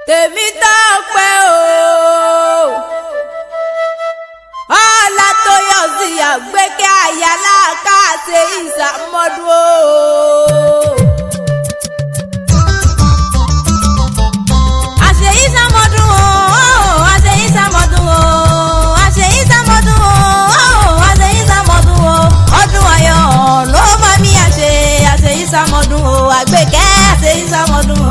Temitope Olatoyosi àgbékẹ́ àyàlá káàṣe ìsàmọ́dún àṣẹ ìsàmọ́dún àṣẹ ìsàmọ́dún àṣẹ ìsàmọ́dún àṣẹ ìsàmọ́dún ọdún ayọ̀ ló bá mi àṣẹ ìsàmọ́dún àgbékẹ́ àṣẹ ìsàmọ́dún.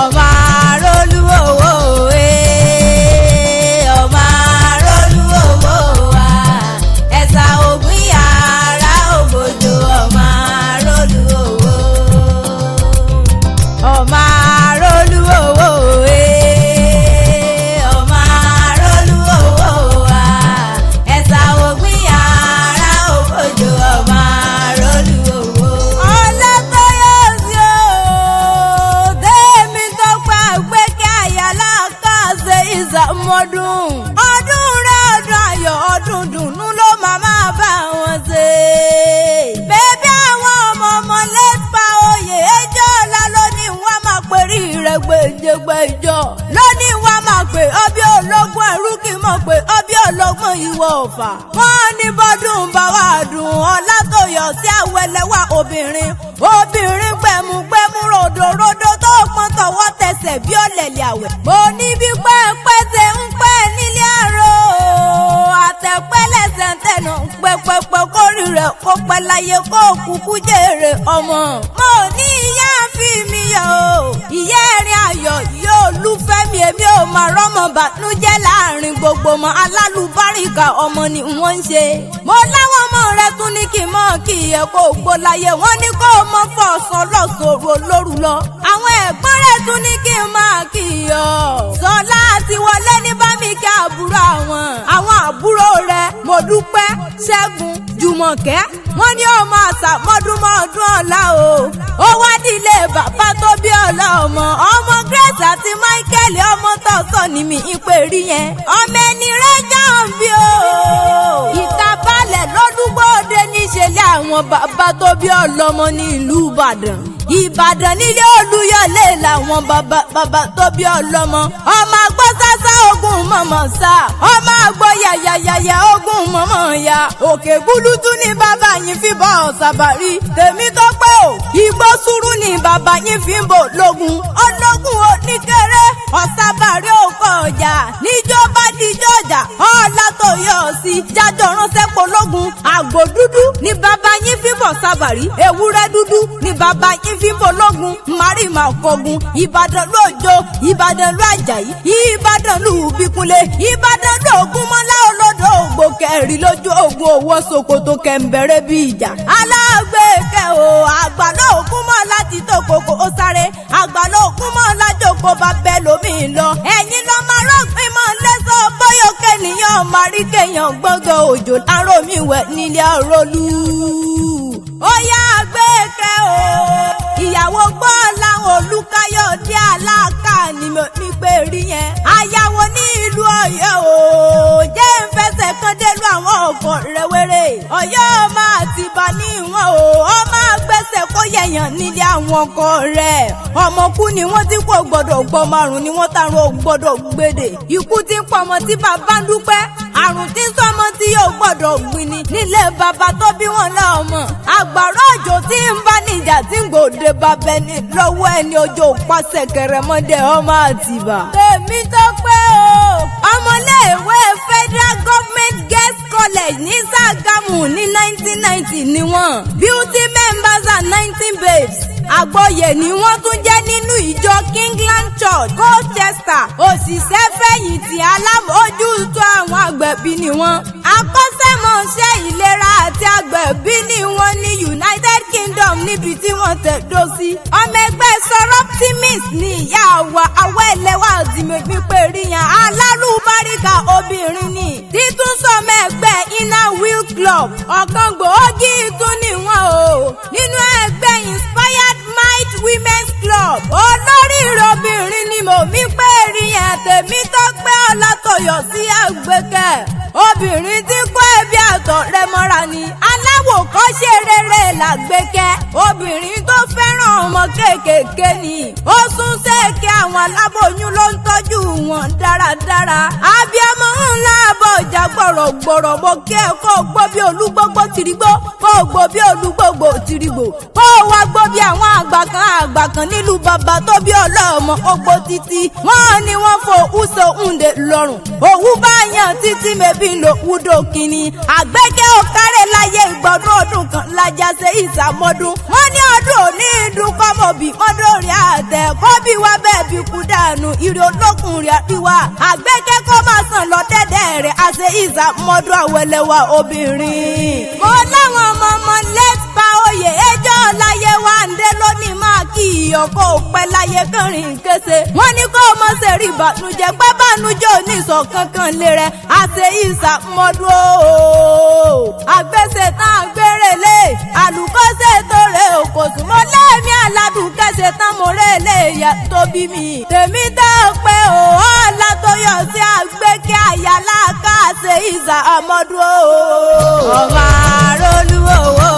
Ọmọ arólú owó ọmọ arólú owó wa ẹ̀sà ògùn yàrá ògbójò ọmọ arólú owó ọmọ arólú owó ọmọ arólú owó wa ẹ̀sà ògùn yàrá ògbójò ọmọ arólú owó. Olatoyosi ìsàmọ́dún ọdún rẹ̀ ọdún ayọ̀ ọdún dùnnú ló máa bá wọn ṣe. bébí àwọn ọmọ lẹ́pà oyè ẹjọ́ ọ̀la lónìí wọ́n máa pè rí rẹ̀ gbèjègbèjọ lónìí wọ́n máa pè ọbí ológun ẹ̀rú kì í mọ̀ pé ọbí ológun ìwọ ọ̀fà. wọ́n ní bọ́dún bá wà dùn Olatoyosi àwẹ̀lẹ́wà obìnrin gbẹ̀mùgbẹ̀mù ròdòròdò tó pọ́n tọwọ́ tẹsẹ̀ bí ọ̀lẹ̀lẹ̀ àwẹ̀. mo ní bí pẹ́ẹ́pẹ́ ṣe ń pẹ́ nílé àrò àtẹ̀pẹ́lẹ̀sẹ̀ ń tẹ̀nà pẹ́pẹ́pẹ́ kórì rẹ̀ kó pẹ́ láyé kó kúkú jèrè ọmọ. mo ní ìyá fi mi yọ̀ o ìyá ẹ̀rín ayọ̀ yóò lúfẹ́ mi èmi ò máa rọ́mọ bànújẹ́ láàrin gbogbo ọmọ alálùbáríkà ọmọ ni wọ́n ń ṣe. mo láwọn ọmọ rẹ tún ní kí n mọ̀ kí ẹ kó gbó láyé wọ́n ní kó o mọ̀ fọ́ ọ̀sán lọ́sọ̀rọ̀ lóru lọ. àwọn ẹ̀gbọ́n rẹ̀ tún ní kí n máa kí ọ. Sọlá àti Wọlé ní bá mi kí àbúrò àwọn àbúrò rẹ̀ Mọ́dúpẹ́ Ṣẹ́gun Jùmọ̀kẹ́ wọ́n ní ọmọ àṣà mọ́dúnmọ́ọdún ọ̀la o. ó wá dílé bàbá tó bí ọ̀la ọmọ Grace àti Michael ọmọ tọ̀sán ni mi ìpè rí yẹn. ọmọ ẹni rẹ̀ jàn bí o. ìtàbálẹ̀ lọ́dúngbòde níṣẹ́lẹ̀ àwọn bàbá tó bí ọlọ́mọ ní ìlú Ìbàdàn nílé Olúyọ̀lé làwọn bàbá tó bí ọlọ́mọ. ọmọ àgbọ̀ sásá ogun mọ̀mọ́ sá ọmọ àgbọ̀ yàyàyàyà ogun mọ̀mọ́ ya. òkè gúlútú ni bàbá yín fi bọ́ ọ̀sàbàrí. Temitope o igbó sùúrù ni bàbá yín fi ń bò lógun. ológun oníkéré ọ̀sàbàrí òkò ọjà níjọba díjọ́jà Olatoyosi jájọ ránṣẹ́ pológun. àgbò dúdú ni bàbá yín fi bọ̀ ọ̀sàbàrí. ewúrẹ́ dúdú ni bàbá yín fi ń bológun. mari máa kọgun. Ìbàdàn ló Òjó Ìbàdàn ló Àjàyí Ìbàdàn ló Bíkúnlé Ìbàdàn ló Ògúnmọ́lá olódò ògbó kẹrin lójú ogun owó Sòkòtò kẹ̀mbẹ̀rẹ̀ bí ìjà. alágbèékẹ́ o àgbàlá Ògúnmọ́lá ti tó kókó ó sáré àgbàlá Ògúnmọ́lá jókòó bá bẹ́ẹ̀ lómi lọ. ẹ̀yin lọ́ máa rọ́gbìn mọ́ lẹ́sọ̀ bóyá kẹ́niyàn máa rí kéèyàn gbọ́ngàn òjò láró mi wẹ̀ nílé àrólú. ó yá àgbékẹ́ o ìyàwó gbọ́ láwọn Olúkáyọ̀dé Aláàká ni mo ní pé rí yẹn. àyàwó ní ìlú Ọ̀yọ́ o jẹ́ ń fẹsẹ̀ kan délú àwọn ọkọ̀ rẹ̀ wéré. Ọ̀yọ́ máa ti bá ní ìwọ̀n o ọ máa gbẹ́sẹ̀ kó yẹ̀yàn nílé àwọn ọkọ̀ rẹ̀. ọmọ kú ni wọ́n ti kó gbọ́dọ̀ gbọ́ márùn ni wọ́n tàrún ò gbọ́dọ̀ gbèdè. ikú ti ń pọ̀ ọmọ tí bàbá ń dúpẹ́ àrùn tí ń sọmọ tí yóò gbọ́dọ̀ gbin ni nílé bàbá tó bí wọn lọ́mọ. àgbàrá òjò tí ń bá níjà tí ń gbòde bàbá ẹni lọ́wọ́ ẹni ojú pàṣẹ kẹrẹmọdé ọmọ Àtìbà. Temitope o ọmọléèwé Federal Government Girls College ní Ṣàgámù ní 1990 ni wọ́n. beauty members and 19 babes. àgbọ̀yè ni wọ́n tún jẹ́ nínú ìjọ Kingland Church Colchester. òṣìṣẹ́ fẹ̀yìntì alámòójútó àwọn àgbẹ̀bí ni wọ́n. akọ́ṣẹ́mọṣẹ́ ìlera àti àgbẹ̀bí ni wọ́n ní United Kingdom níbi tí wọ́n tẹ̀dó sí. ọmọ ẹgbẹ́ Soroptimist ni ìyá wa awẹ́ ẹlẹ́wà àdìmẹ́bí pé rí yan alálùbáríkà obìnrin ni. títún sọmọ ẹgbẹ́ Inner Wheel Club ọ̀kan gbòógì tún ni wọ́n o. nínú ẹgbẹ́ Inspired Might Women's Club olórí obìnrin ni mo mí pé rí yan Temitope Olatoyosi àgbékẹ́. obìnrin tí kó ẹbí àtọ̀ rẹ mọ́ra ni aláwọ̀ àwòkọ́ṣe rere làgbékẹ́ obìnrin tó fẹ́ràn ọmọ kéékèèké ni ó sún sẹ́ẹ̀kẹ́ àwọn aláboyún ló ń tọ́jú wọn dáradára abiyamọ ńlá bọ̀jà gbọ̀rọ̀gbọ̀rọ̀ mo kí ẹ kó gbó bí olúgbógbó tìrìgbó kó gbó bí olúgbógbó tìrìgbó kó wá gbó bí àwọn àgbà kan nílùú bàbá tó bí ọlọ́mọ ogbó títí wọ́n ní wọ́n fò úso ǹdè lọ́rùn òwú bá yàn títí mẹ́bí lò wúdò kínní àgbẹ̀kẹ́ òkárẹ̀ láyé ìgbọ̀dún ọdún kan lájà ṣe ìsàmọ́dún wọ́n ní ọdún òní ìdún kọ́mọ̀bì mọ́dọ̀rin àtẹ̀ kọ́bí wa bẹ́ẹ̀ bí kú dànù ìrì olókùn rẹ̀ àríwá àgbẹ̀kẹ́ kọ́ máa sàn lọ dẹ́dẹ́ rẹ̀ àṣẹ ìsàmọ́dún àwẹ̀lẹ̀wà obìnrin. mo láwọn ọmọ lẹ́tà oyè ẹjọ́ láyé wa ń dé lónìí máa kí ìyọ̀kọ́ òpẹ́ láyé kẹrin kése wọ́n ní kó o mọ̀ ṣe rí ìbànújẹ́ pé bànújẹ́ oníṣọ̀ kankan lé rẹ̀ àṣẹ ìsàmọ́dún o àgbẹ̀sẹ̀ tán àgbèrèlé àlùkọ́sẹ̀ tó rẹ̀ òkòsùn mọ́ lẹ́ẹ̀mí aládùúkẹ́sẹ̀ tán mo rẹ̀ lè yẹ tó bí mi tèmi dá pé òhó Olatoyosi àgbẹ̀kẹ́ àyàlá káàṣe ìsàmọ́dún o ọmọ àrólú owó.